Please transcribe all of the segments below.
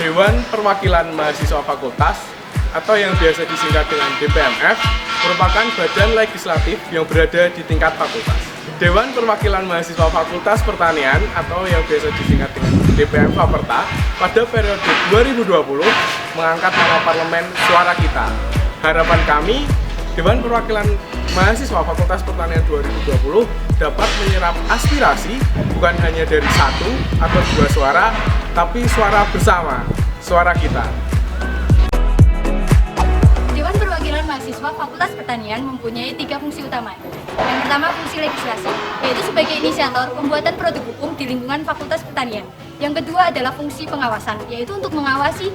Dewan Perwakilan Mahasiswa Fakultas atau yang biasa disingkat dengan DPMF merupakan badan legislatif yang berada di tingkat fakultas. Dewan Perwakilan Mahasiswa Fakultas Pertanian atau yang biasa disingkat dengan DPM Faperta pada periode 2020 mengangkat nama parlemen Suara Kita. Harapan kami, Dewan Perwakilan Mahasiswa Fakultas Pertanian 2020 dapat menyerap aspirasi bukan hanya dari satu atau dua suara, tapi suara bersama, suara kita. Dewan Perwakilan Mahasiswa Fakultas Pertanian mempunyai 3 fungsi utama. Yang pertama, fungsi legislasi, yaitu sebagai inisiator pembuatan produk hukum di lingkungan Fakultas Pertanian. Yang kedua adalah fungsi pengawasan, yaitu untuk mengawasi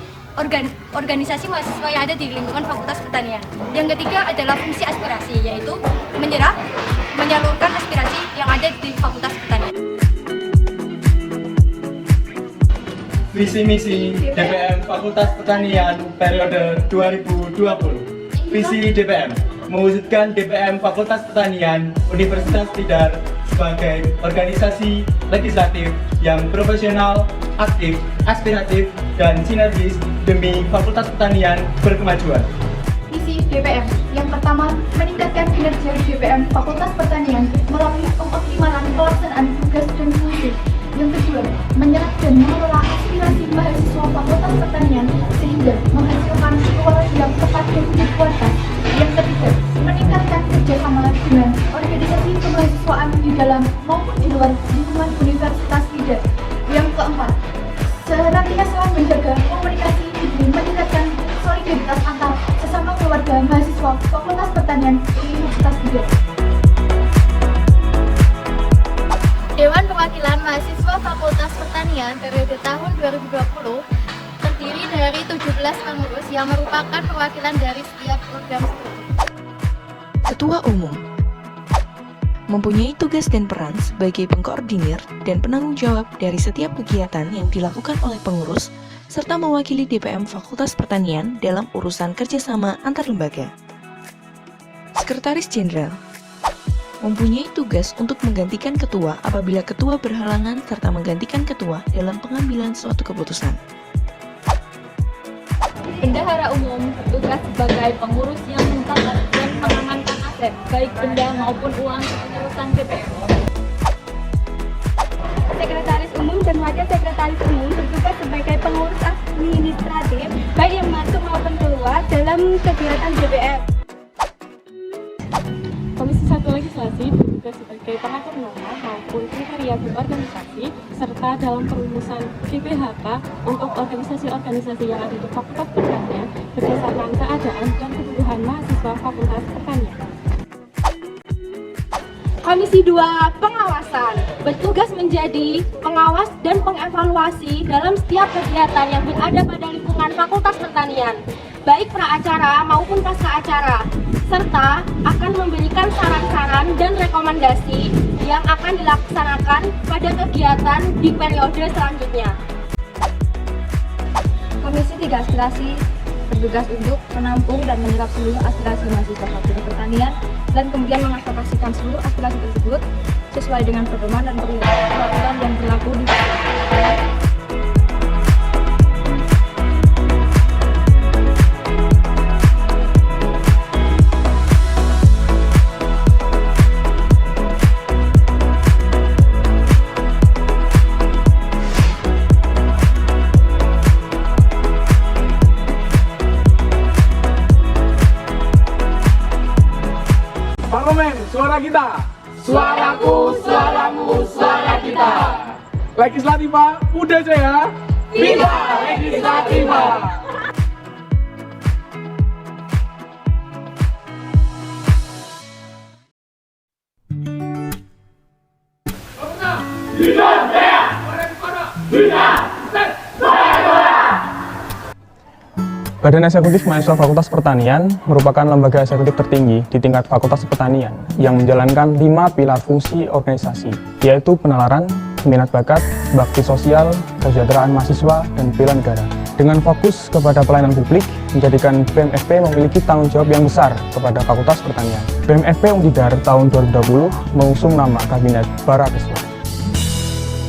organisasi mahasiswa yang ada di lingkungan Fakultas Pertanian. Yang ketiga adalah fungsi aspirasi, yaitu menyalurkan aspirasi yang ada di Fakultas Pertanian. Visi misi DPM Fakultas Pertanian periode 2020. Visi DPM mewujudkan DPM Fakultas Pertanian Universitas Tidar sebagai organisasi legislatif yang profesional, aktif, aspiratif, dan sinergis demi Fakultas Pertanian berkemajuan. Visi DPM yang pertama, meningkatkan kinerja DPM Fakultas Pertanian melalui pengoptimalan pelaksanaan tugas dan fungsi. Yang kedua, menyerap dan mengelola aspirasi mahasiswa Fakultas Pertanian sehingga menghasilkan suara yang tepat dan berkualitas. Yang ketiga, meningkatkan kerjasama dengan organisasi kemahasiswaan di dalam maupun di luar lingkungan Universitas Tidar. Yang keempat, senantiasa menjaga komunikasi demi meningkatkan solidaritas antar sesama keluarga mahasiswa Fakultas Pertanian Universitas Tidar. Dewan Perwakilan Mahasiswa Fakultas Pertanian periode tahun 2020 terdiri dari 17 pengurus yang merupakan perwakilan dari setiap program studi. Ketua Umum mempunyai tugas dan peran sebagai pengkoordinir dan penanggung jawab dari setiap kegiatan yang dilakukan oleh pengurus serta mewakili DPM Fakultas Pertanian dalam urusan kerjasama antar lembaga. Sekretaris Jenderal mempunyai tugas untuk menggantikan ketua apabila ketua berhalangan serta menggantikan ketua dalam pengambilan suatu keputusan. Bendahara Umum bertugas sebagai pengurus yang mencatat dan mengamankan aset, baik benda maupun uang kepengurusan DPM. Sekretaris Umum dan Wakil Sekretaris Umum bertugas sebagai pengurus administratif baik yang masuk maupun keluar dalam kegiatan DPM. Komisi 1 Legislasi bertugas sebagai pengatur norma maupun kriteria berorganisasi serta dalam perumusan GPHK untuk organisasi-organisasi yang ada di Fakultas Pertanian berdasarkan keadaan dan kebutuhan mahasiswa Fakultas Pertanian. Komisi 2 Pengawasan bertugas menjadi pengawas dan pengevaluasi dalam setiap kegiatan yang berada pada lingkungan Fakultas Pertanian, baik pra-acara maupun pasca-acara, serta akan memberikan saran-saran dan rekomendasi yang akan dilaksanakan pada kegiatan di periode selanjutnya. Komisi 3 Aspirasi bertugas untuk menampung dan menyerap seluruh aspirasi mahasiswa Fakultas Pertanian dan kemudian mengadvokasikan seluruh aspirasi tersebut sesuai dengan pedoman dan peraturan yang berlaku di Fakultas. Parlemen, suara kita. Suaraku, suaramu, suara kita. Legislativa, Muda Jaya. Viva Legislativa. Badan Eksekutif Mahasiswa Fakultas Pertanian merupakan lembaga eksekutif tertinggi di tingkat Fakultas Pertanian yang menjalankan 5 pilar fungsi organisasi, yaitu penalaran, minat bakat, bakti sosial, kesejahteraan mahasiswa, dan bela negara. Dengan fokus kepada pelayanan publik, menjadikan BMFP memiliki tanggung jawab yang besar kepada Fakultas Pertanian. BMFP Untidar tahun 2020 mengusung nama Kabinet Bara Keswa.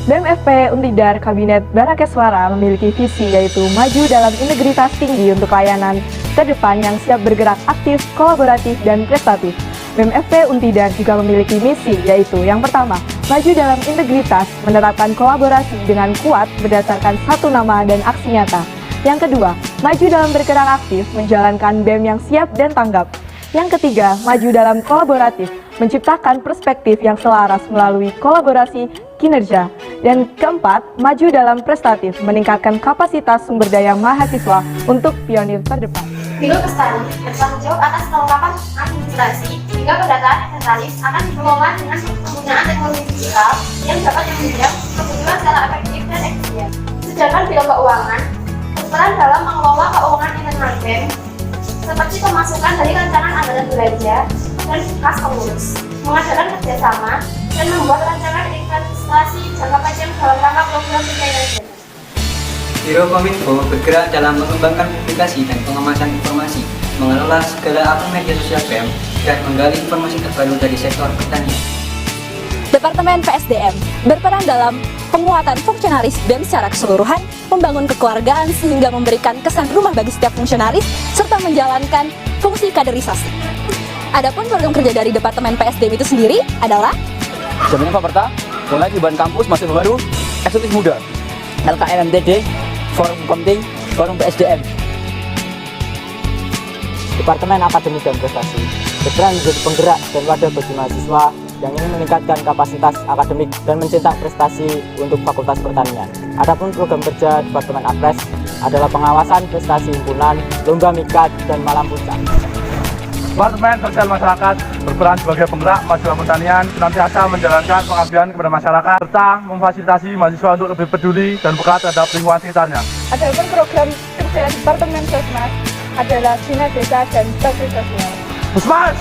BEM FP Untidar Kabinet Barakeswara memiliki visi yaitu maju dalam integritas tinggi untuk layanan terdepan yang siap bergerak aktif, kolaboratif, dan prestatif. BEM FP Untidar juga memiliki misi yaitu yang pertama, maju dalam integritas, menerapkan kolaborasi dengan kuat berdasarkan satu nama dan aksi nyata. Yang kedua, maju dalam bergerak aktif, menjalankan BEM yang siap dan tanggap. Yang ketiga, maju dalam kolaboratif, menciptakan perspektif yang selaras melalui kolaborasi kinerja. Dan keempat, maju dalam prestatif, meningkatkan kapasitas sumber daya mahasiswa untuk pionir terdepan. Biro Kestari bertanggung jawab atas kelengkapan administrasi hingga pendataan inventaris akan dikelola dengan penggunaan teknologi digital yang dapat menunjang kebutuhan secara efektif dan efisien. Sedangkan biro keuangan berperan dalam mengelola keuangan internal BEM seperti pemasukan dari rancangan anggaran belanja dan kas pengurus, mengadakan kerjasama, dan membuat rancangan investasi jangka panjang dalam rangka program penyaluran. Biro Kominfo bergerak dalam mengembangkan publikasi dan pengemasan informasi, mengelola segala akun media sosial BEM, dan menggali informasi terbaru dari sektor pertanian. Departemen PSDM berperan dalam penguatan fungsionaris BEM secara keseluruhan, membangun kekeluargaan sehingga memberikan kesan rumah bagi setiap fungsionaris, serta menjalankan fungsi kaderisasi. Adapun program kerja dari Departemen PSDM itu sendiri adalah Jaminan Pemerta, mulai kehidupan kampus masih baru, eksekutif muda, LKMMTD, Forum Komting, Forum PSDM. Departemen Akademik dan Prestasi berperan menjadi penggerak dan wadah bagi mahasiswa yang ingin meningkatkan kapasitas akademik dan mencetak prestasi untuk Fakultas Pertanian. Adapun program kerja Departemen Apres adalah pengawasan prestasi himpunan, lomba mikat, dan malam puncak. Departemen Sosial Masyarakat berperan sebagai penggerak mahasiswa pertanian, senantiasa menjalankan pengabdian kepada masyarakat serta memfasilitasi mahasiswa untuk lebih peduli dan peka terhadap lingkungan sekitarnya. Adapun program kerja Departemen Sosmas adalah Bina Desa dan Bakti Sosial. Husmas!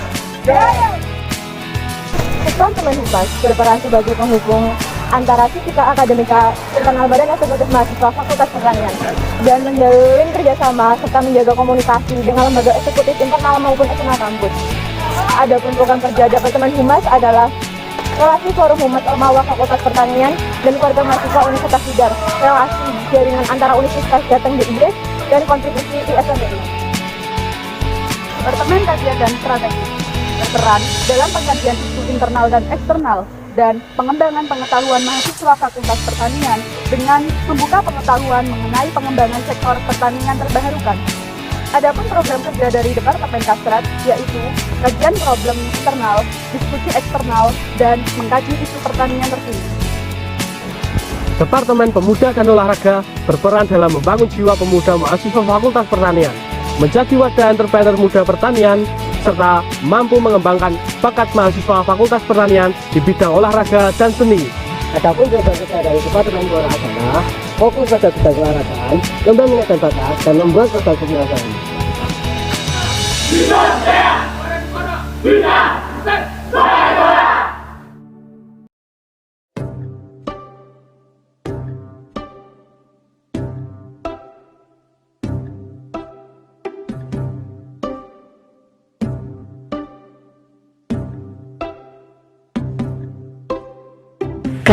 Departemen Humas berperan sebagai penghubung antara fisika akademika internal badan eksekutif mahasiswa Fakultas Pertanian dan menjalin kerjasama serta menjaga komunikasi dengan lembaga eksekutif internal maupun eksternal kampus. Adapun program kerja Departemen Humas adalah relasi forum Humas Ormawa Fakultas Pertanian dan keluarga mahasiswa Universitas Tidar, relasi jaringan antara Universitas Jateng di Inggris dan kontribusi ISMBI. Departemen Kajian dan Strategi berperan dalam pengkajian isu internal dan eksternal dan pengembangan pengetahuan mahasiswa Fakultas Pertanian dengan membuka pengetahuan mengenai pengembangan sektor pertanian terbarukan. Adapun program kerja dari Departemen Kastrat yaitu kajian problem internal, diskusi eksternal, dan mengkaji isu pertanian terkini. Departemen Pemuda dan Olahraga berperan dalam membangun jiwa pemuda mahasiswa Fakultas Pertanian, menjadi wadah entrepreneur muda pertanian, serta mampu mengembangkan bakat mahasiswa Fakultas Pertanian di bidang olahraga dan seni. Adapun program kerja dari Departemen Olahraga fokus pada bidang olahraga, lomba minat dan bakat, dan membuat program kegiatan.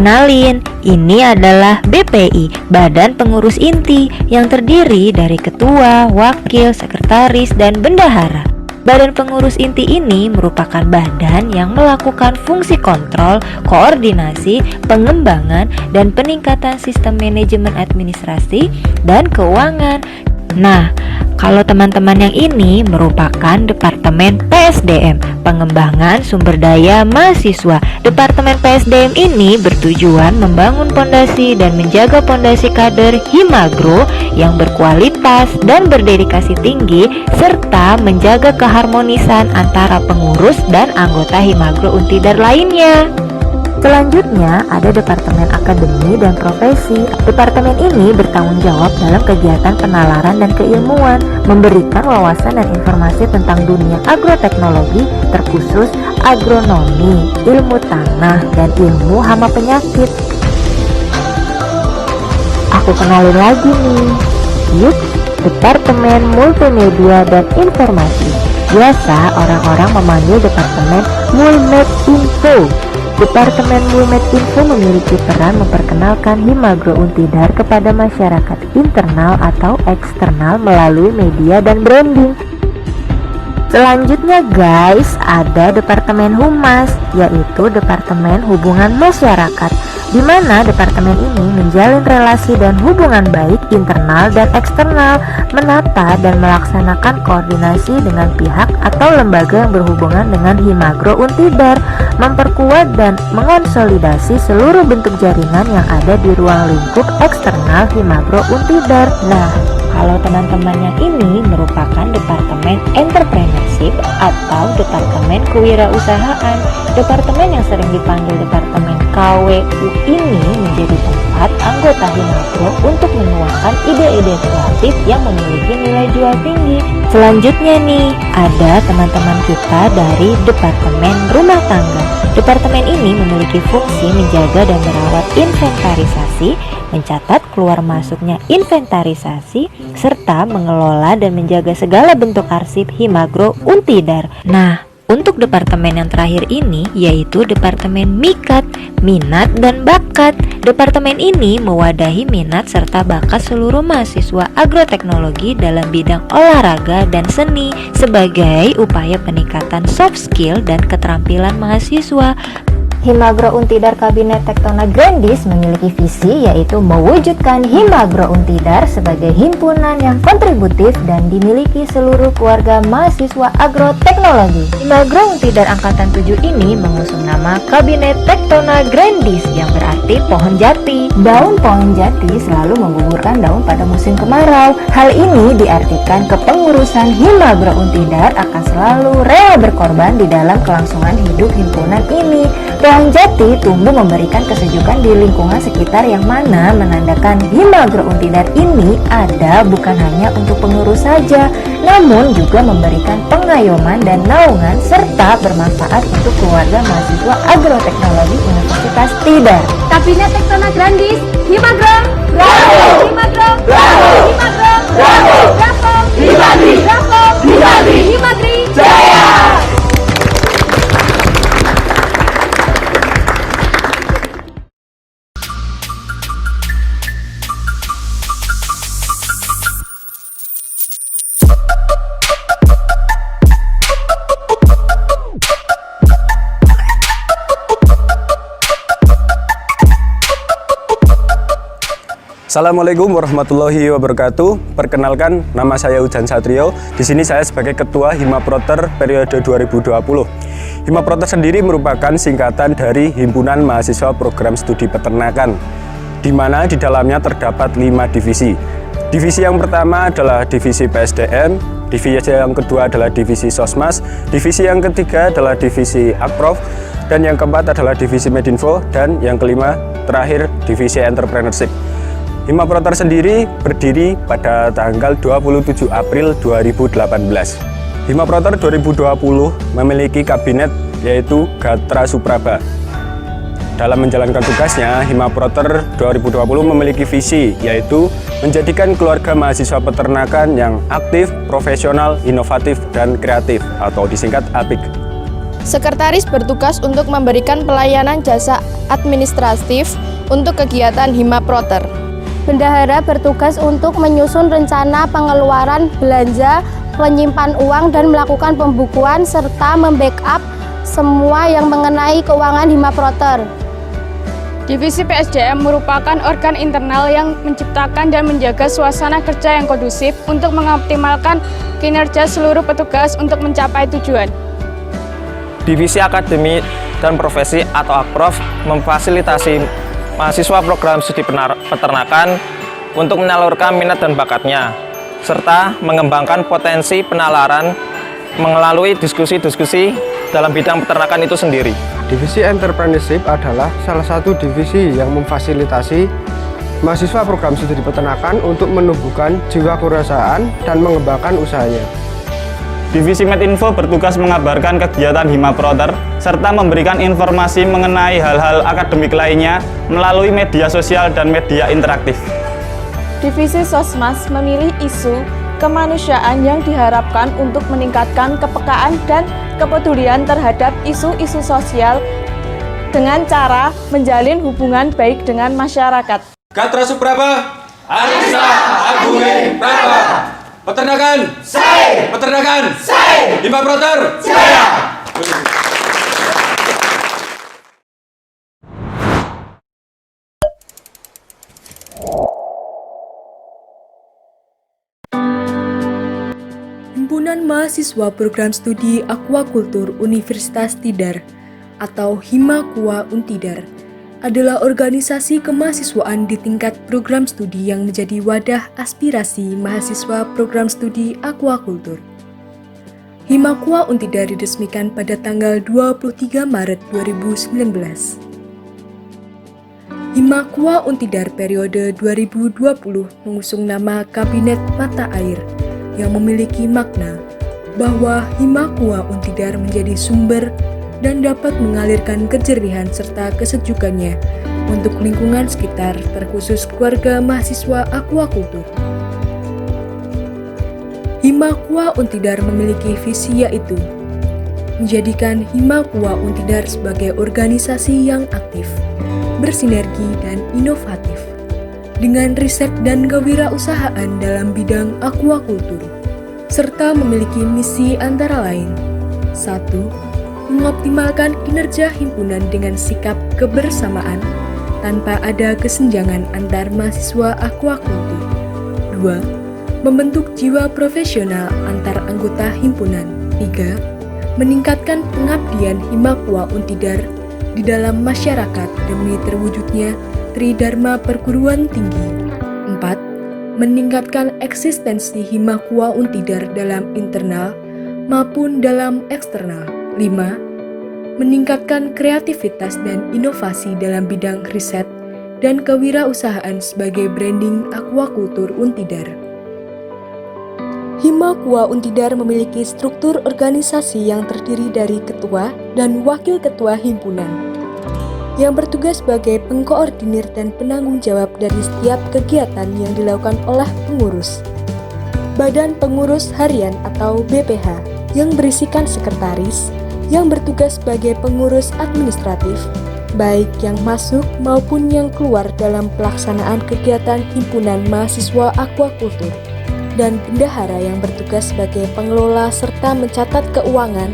Kenalin, ini adalah BPI, Badan Pengurus Inti, yang terdiri dari ketua, wakil, sekretaris, dan bendahara. Badan Pengurus Inti ini merupakan badan yang melakukan fungsi kontrol, koordinasi, pengembangan, dan peningkatan sistem manajemen administrasi dan keuangan. Nah, kalau teman-teman yang ini merupakan Departemen PSDM, Pengembangan Sumber Daya Mahasiswa. Departemen PSDM ini bertujuan membangun pondasi dan menjaga pondasi kader Himagro yang berkualitas dan berdedikasi tinggi, serta menjaga keharmonisan antara pengurus dan anggota Himagro Untidar lainnya. Selanjutnya ada Departemen Akademi dan Profesi. Departemen ini bertanggung jawab dalam kegiatan penalaran dan keilmuan, memberikan wawasan dan informasi tentang dunia agroteknologi, terkhusus agronomi, ilmu tanah, dan ilmu hama penyakit. Aku kenalin lagi nih, yuk, Departemen Multimedia dan Informasi. Biasa orang-orang memanggil Departemen Mulmed Info. Departemen Mulmed Info memiliki peran memperkenalkan Himagro Untidar kepada masyarakat internal atau eksternal melalui media dan branding. Selanjutnya guys, ada Departemen Humas, yaitu Departemen Hubungan Masyarakat, di mana departemen ini menjalin relasi dan hubungan baik internal dan eksternal, menata dan melaksanakan koordinasi dengan pihak atau lembaga yang berhubungan dengan Himagro Untidar, memperkuat dan mengonsolidasi seluruh bentuk jaringan yang ada di ruang lingkup eksternal Himagro Untidar. Nah, kalau teman-teman yang ini merupakan Departemen Entrepreneurship atau Departemen Kewirausahaan. Departemen yang sering dipanggil Departemen KWU ini menjadi tempat anggota Himagro untuk menuangkan ide-ide kreatif yang memiliki nilai jual tinggi. Selanjutnya nih, ada teman-teman kita dari Departemen Rumah Tangga. Departemen ini memiliki fungsi menjaga dan merawat inventarisasi, mencatat keluar masuknya inventarisasi, serta mengelola dan menjaga segala bentuk arsip Himagro Untidar. Nah, untuk departemen yang terakhir ini yaitu Departemen Mikat, Minat dan Bakat. Departemen ini mewadahi minat serta bakat seluruh mahasiswa agroteknologi dalam bidang olahraga dan seni sebagai upaya peningkatan soft skill dan keterampilan mahasiswa. Himagro Untidar Kabinet Tektona Grandis memiliki visi yaitu mewujudkan Himagro Untidar sebagai himpunan yang kontributif dan dimiliki seluruh keluarga mahasiswa agroteknologi. Himagro Untidar Angkatan 7 ini mengusung nama Kabinet Tektona Grandis yang berarti pohon jati. Daun pohon jati selalu menggugurkan daun pada musim kemarau. Hal ini diartikan kepengurusan Himagro Untidar akan selalu rela berkorban di dalam kelangsungan hidup himpunan ini. Pohon jati tumbuh memberikan kesejukan di lingkungan sekitar yang mana menandakan Himagro Untidar ini ada bukan hanya untuk pengurus saja, namun juga memberikan pengayoman dan naungan serta bermanfaat untuk keluarga mahasiswa agroteknologi Universitas Tidar. Kabinet Tektona Grandis, Himagro, bravo! Himagro, bravo! Himagro, bravo! Bravo! Himagri, bravo! Himagri, Himagri, jaya! Assalamualaikum warahmatullahi wabarakatuh. Perkenalkan, nama saya Ujan Satrio. Di sini saya sebagai Ketua Himaproter periode 2020. Himaproter sendiri merupakan singkatan dari Himpunan Mahasiswa Program Studi Peternakan, di mana di dalamnya terdapat 5 divisi. Divisi yang pertama adalah divisi PSDM, divisi yang kedua adalah divisi Sosmas, divisi yang ketiga adalah divisi Akprof, dan yang keempat adalah divisi Medinfo, dan yang kelima terakhir divisi Entrepreneurship. Himaproter sendiri berdiri pada tanggal 27 April 2018. Himaproter 2020 memiliki kabinet yaitu Gatra Supraba. Dalam menjalankan tugasnya, Himaproter 2020 memiliki visi yaitu menjadikan keluarga mahasiswa peternakan yang aktif, profesional, inovatif, dan kreatif atau disingkat APIK. Sekretaris bertugas untuk memberikan pelayanan jasa administratif untuk kegiatan Himaproter. Bendahara bertugas untuk menyusun rencana pengeluaran belanja, menyimpan uang dan melakukan pembukuan serta membackup semua yang mengenai keuangan Himaproter. Divisi PSDM merupakan organ internal yang menciptakan dan menjaga suasana kerja yang kondusif untuk mengoptimalkan kinerja seluruh petugas untuk mencapai tujuan. Divisi Akademik dan Profesi atau Akprof memfasilitasi mahasiswa program studi peternakan untuk menyalurkan minat dan bakatnya, serta mengembangkan potensi penalaran melalui diskusi-diskusi dalam bidang peternakan itu sendiri. Divisi Entrepreneurship adalah salah satu divisi yang memfasilitasi mahasiswa program studi peternakan untuk menumbuhkan jiwa kewirausahaan dan mengembangkan usahanya. Divisi Medinfo bertugas mengabarkan kegiatan Himaproter serta memberikan informasi mengenai hal-hal akademik lainnya melalui media sosial dan media interaktif. Divisi Sosmas memilih isu kemanusiaan yang diharapkan untuk meningkatkan kepekaan dan kepedulian terhadap isu-isu sosial dengan cara menjalin hubungan baik dengan masyarakat. Gatra Supraba, Arisa Agung Praba. Peternakan, Saya. Peternakan, Saya. Hima Proter, Saya. Himpunan Mahasiswa Program Studi Aquakultur Universitas Tidar atau Himakua Untidar adalah organisasi kemahasiswaan di tingkat program studi yang menjadi wadah aspirasi mahasiswa program studi aquakultur. Himakua Untidar diresmikan pada tanggal 23 Maret 2019. Himakua Untidar periode 2020 mengusung nama Kabinet Mata Air yang memiliki makna bahwa Himakua Untidar menjadi sumber dan dapat mengalirkan kejernihan serta kesejukannya untuk lingkungan sekitar, terkhusus keluarga mahasiswa aquakultur. Himakua Untidar memiliki visi yaitu menjadikan Himakua Untidar sebagai organisasi yang aktif, bersinergi dan inovatif dengan riset dan kewirausahaan dalam bidang aquakultur, serta memiliki misi antara lain: 1. Mengoptimalkan kinerja himpunan dengan sikap kebersamaan tanpa ada kesenjangan antar mahasiswa aquakultur. 2. Membentuk jiwa profesional antar anggota himpunan. 3. Meningkatkan pengabdian Himakua Untidar di dalam masyarakat demi terwujudnya Tridharma Perguruan Tinggi. 4. Meningkatkan eksistensi Himakua Untidar dalam internal maupun dalam eksternal. 5. Meningkatkan kreativitas dan inovasi dalam bidang riset dan kewirausahaan sebagai branding aquakultur Untidar. Himakua Untidar memiliki struktur organisasi yang terdiri dari ketua dan wakil ketua himpunan yang bertugas sebagai pengkoordinir dan penanggung jawab dari setiap kegiatan yang dilakukan oleh pengurus. Badan Pengurus Harian atau BPH yang berisikan sekretaris yang bertugas sebagai pengurus administratif, baik yang masuk maupun yang keluar dalam pelaksanaan kegiatan himpunan mahasiswa aquakultur, dan bendahara yang bertugas sebagai pengelola serta mencatat keuangan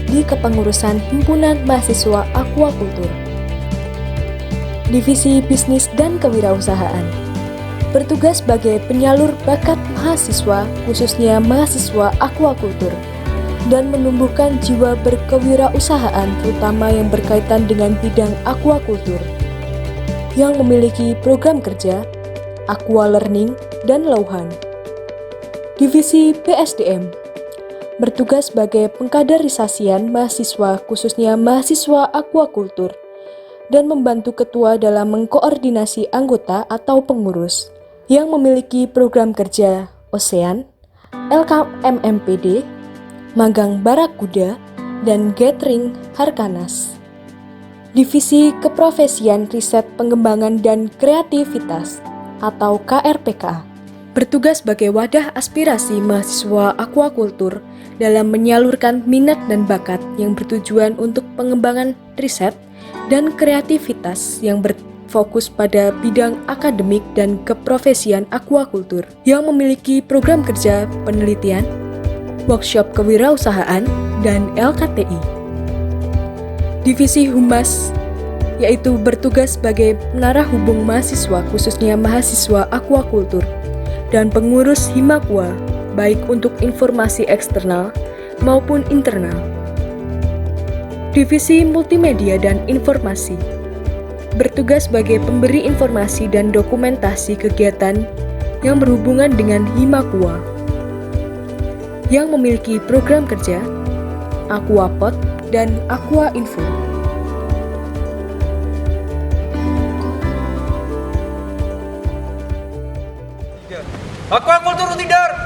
di kepengurusan himpunan mahasiswa aquakultur. Divisi Bisnis dan Kewirausahaan bertugas sebagai penyalur bakat mahasiswa, khususnya mahasiswa aquakultur, dan menumbuhkan jiwa berkewirausahaan terutama yang berkaitan dengan bidang aquakultur yang memiliki program kerja, aqua learning, dan lauhan. Divisi PSDM bertugas sebagai pengkaderisasian mahasiswa khususnya mahasiswa aquakultur dan membantu ketua dalam mengkoordinasi anggota atau pengurus yang memiliki program kerja Ocean, LKMMPD, Magang Barakuda, dan Gathering Harkanas. Divisi Keprofesian Riset Pengembangan dan Kreativitas atau KRPK bertugas sebagai wadah aspirasi mahasiswa aquakultur dalam menyalurkan minat dan bakat yang bertujuan untuk pengembangan riset dan kreativitas yang berfokus pada bidang akademik dan keprofesian aquakultur yang memiliki program kerja penelitian, workshop kewirausahaan, dan LKTI. Divisi Humas yaitu bertugas sebagai menara hubung mahasiswa khususnya mahasiswa aquakultur dan pengurus Himakua baik untuk informasi eksternal maupun internal. Divisi Multimedia dan Informasi bertugas sebagai pemberi informasi dan dokumentasi kegiatan yang berhubungan dengan Himakua yang memiliki program kerja, Aquapod, dan Aqua Info. Aquakultur Untidar